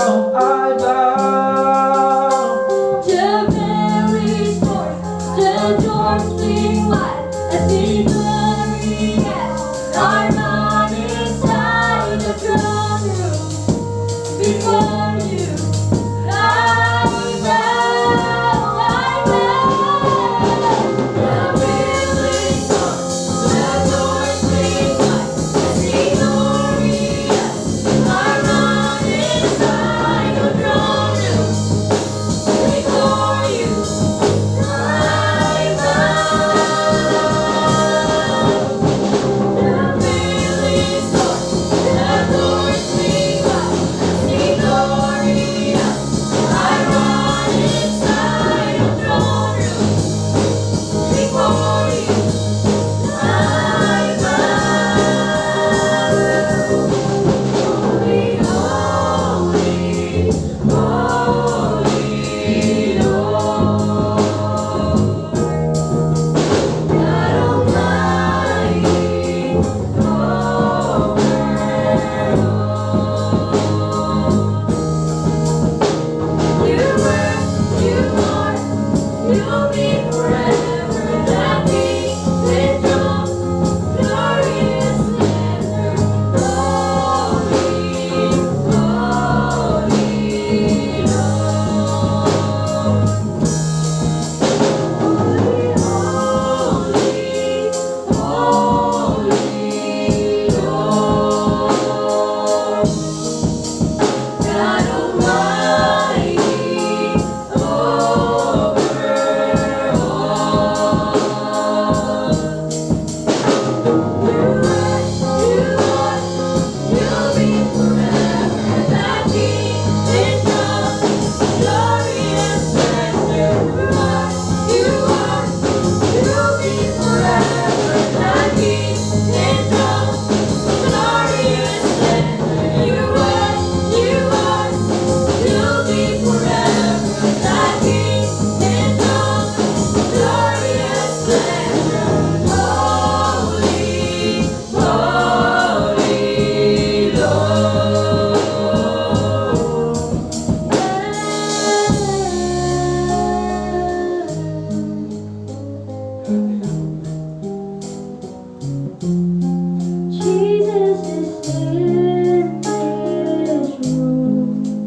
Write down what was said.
I bow. The very source, the doors swing wide as we glorious are not inside the throne room. Before you, I bow, I bow. The very source, the doors swing wide as we glorious are not inside the throne room. Before you, I bow. The very source, the doors swing wide as we glorious are not inside the throne room. Before you, I bow. Holy, holy, holy Lord, God Almighty, over all. You were, you are, you'll be forever. That King enthroned, glorious splendor. Holy, holy Lord. Holy, holy, holy Lord. God Almighty, over all. You are, you'll be forever. That King enthroned, glorious splendor. You are, you'll be forever. That King enthroned, glorious splendor. You are, you'll be forever. That King enthroned, glorious splendor. Holy, holy Lord. Jesus is in this room.